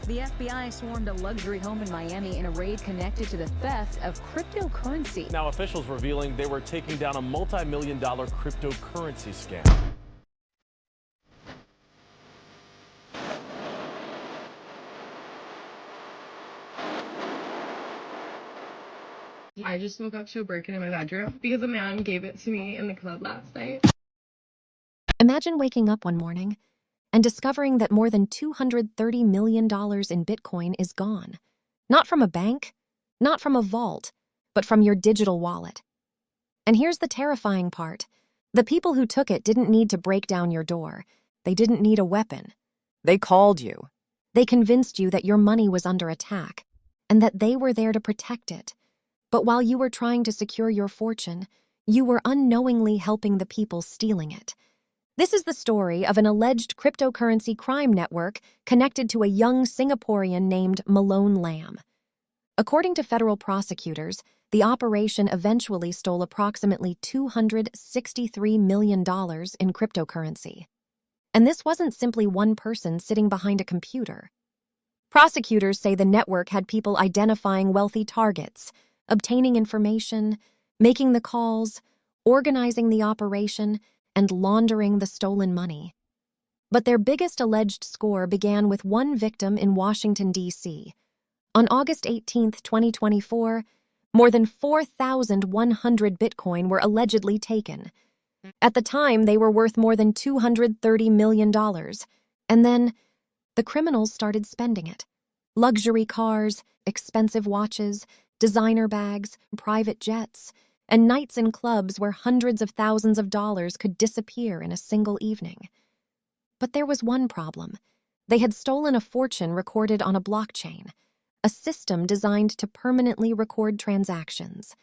The FBI swarmed a luxury home in Miami in a raid connected to the theft of cryptocurrency. Now officials revealing they were taking down a multi-million-dollar cryptocurrency scam. I just woke up to a break-in in my bedroom because a man gave it to me in the club last night. Imagine waking up one morning and discovering that more than $230 million in Bitcoin is gone. Not from a bank, not from a vault, but from your digital wallet. And here's the terrifying part. The people who took it didn't need to break down your door. They didn't need a weapon. They called you. They convinced you that your money was under attack and that they were there to protect it. But while you were trying to secure your fortune, you were unknowingly helping the people stealing it. This is the story of an alleged cryptocurrency crime network connected to a young Singaporean named Malone Lam. According to federal prosecutors, the operation eventually stole approximately $263 million in cryptocurrency. And this wasn't simply one person sitting behind a computer. Prosecutors say the network had people identifying wealthy targets, obtaining information, making the calls, organizing the operation, and laundering the stolen money. But their biggest alleged score began with one victim in Washington, D.C. On August 18, 2024, more than 4,100 Bitcoin were allegedly taken. At the time, they were worth more than $230 million. And then, the criminals started spending it. Luxury cars, expensive watches, designer bags, private jets, and nights in clubs where hundreds of thousands of dollars could disappear in a single evening. But there was one problem. They had stolen a fortune recorded on a blockchain, a system designed to permanently record transactions.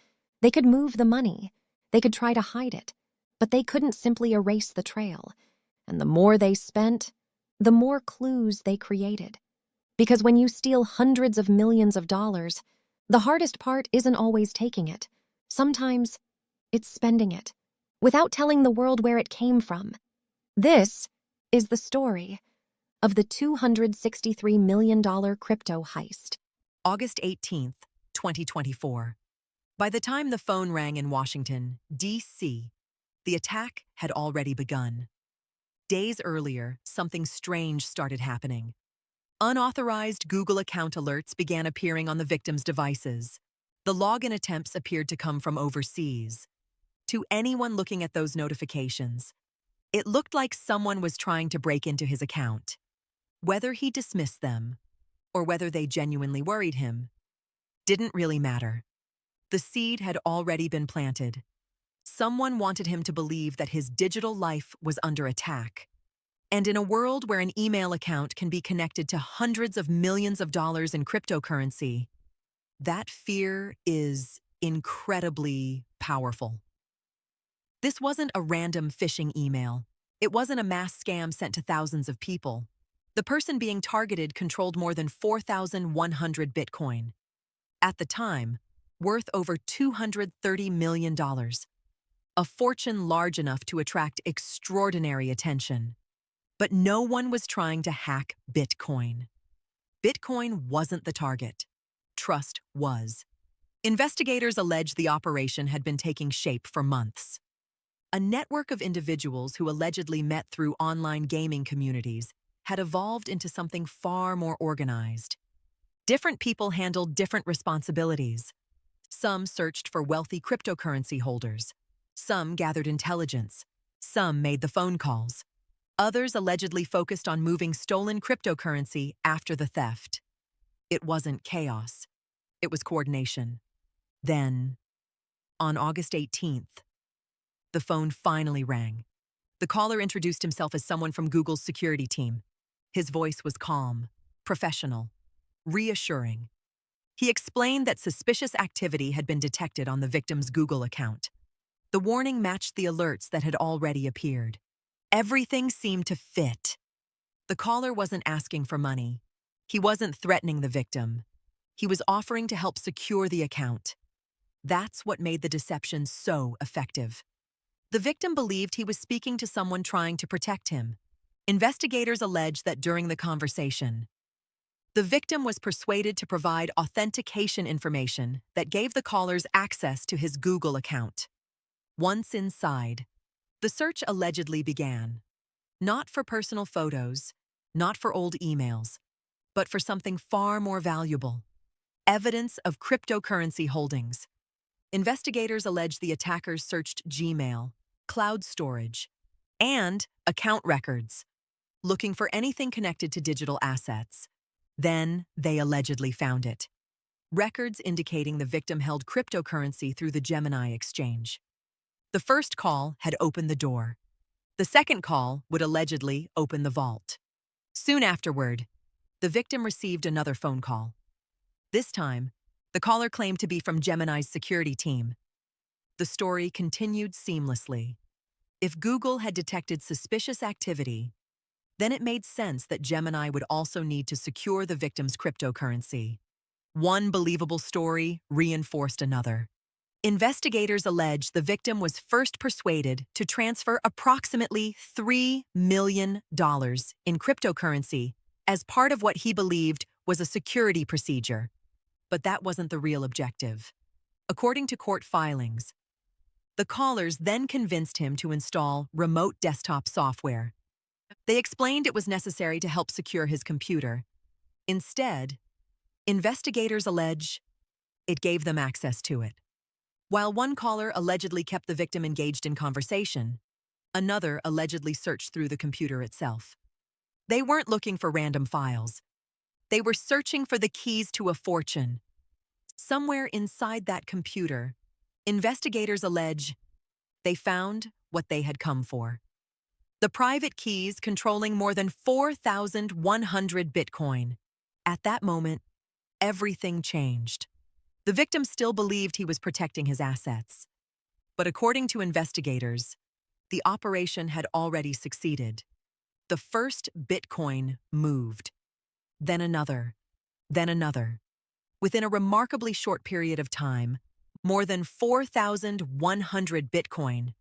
They could move the money. They could try to hide it, but they couldn't simply erase the trail. And the more they spent, the more clues they created. Because when you steal hundreds of millions of dollars, the hardest part isn't always taking it. Sometimes it's spending it, without telling the world where it came from. This is the story of the $263 million crypto heist. August 18th, 2024. By the time the phone rang in Washington, D.C., the attack had already begun. Days earlier, something strange started happening. Unauthorized Google account alerts began appearing on the victims' devices. The login attempts appeared to come from overseas. To anyone looking at those notifications, it looked like someone was trying to break into his account. Whether he dismissed them, or whether they genuinely worried him, didn't really matter. The seed had already been planted. Someone wanted him to believe that his digital life was under attack. And in a world where an email account can be connected to hundreds of millions of dollars in cryptocurrency, that fear is incredibly powerful. This wasn't a random phishing email. It wasn't a mass scam sent to thousands of people. The person being targeted controlled more than 4,100 Bitcoin. At the time, worth over $230 million. A fortune large enough to attract extraordinary attention. But no one was trying to hack Bitcoin. Bitcoin wasn't the target. Trust was. Investigators allege the operation had been taking shape for months. A network of individuals who allegedly met through online gaming communities had evolved into something far more organized. Different people handled different responsibilities. Some searched for wealthy cryptocurrency holders. Some gathered intelligence. Some made the phone calls. Others allegedly focused on moving stolen cryptocurrency after the theft. It wasn't chaos. It was coordination. Then, on August 18th, the phone finally rang. The caller introduced himself as someone from Google's security team. His voice was calm, professional, reassuring. He explained that suspicious activity had been detected on the victim's Google account. The warning matched the alerts that had already appeared. Everything seemed to fit. The caller wasn't asking for money. He wasn't threatening the victim. He was offering to help secure the account. That's what made the deception so effective. The victim believed he was speaking to someone trying to protect him. Investigators allege that during the conversation, The victim was persuaded to provide authentication information that gave the callers access to his Google account. Once inside, the search allegedly began, not for personal photos, not for old emails, but for something far more valuable: evidence of cryptocurrency holdings. Investigators allege the attackers searched Gmail, cloud storage, and account records, looking for anything connected to digital assets. Then they allegedly found it: records indicating the victim held cryptocurrency through the Gemini exchange. The first call had opened the door. The second call would allegedly open the vault. Soon afterward, the victim received another phone call. This time, the caller claimed to be from Gemini's security team. The story continued seamlessly. If Google had detected suspicious activity, then it made sense that Gemini would also need to secure the victim's cryptocurrency. One believable story reinforced another. Investigators allege the victim was first persuaded to transfer approximately $3 million in cryptocurrency as part of what he believed was a security procedure. But that wasn't the real objective. According to court filings, the callers then convinced him to install remote desktop software. They explained it was necessary to help secure his computer. Instead, investigators allege it gave them access to it. While one caller allegedly kept the victim engaged in conversation, another allegedly searched through the computer itself. They weren't looking for random files. They were searching for the keys to a fortune. Somewhere inside that computer, investigators allege they found what they had come for: the private keys controlling more than 4,100 Bitcoin. At that moment, everything changed. The victim still believed he was protecting his assets. But according to investigators, the operation had already succeeded. The first Bitcoin moved. Then another. Then another. Within a remarkably short period of time, more than 4,100 Bitcoin,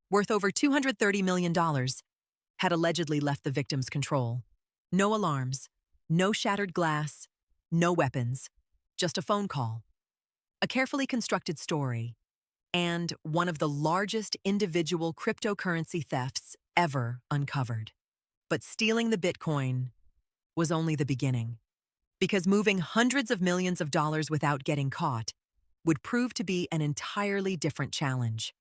worth over $230 million, had allegedly left the victim's control. No alarms, no shattered glass, no weapons, just a phone call. A carefully constructed story, and one of the largest individual cryptocurrency thefts ever uncovered. But stealing the Bitcoin was only the beginning, because moving hundreds of millions of dollars without getting caught would prove to be an entirely different challenge.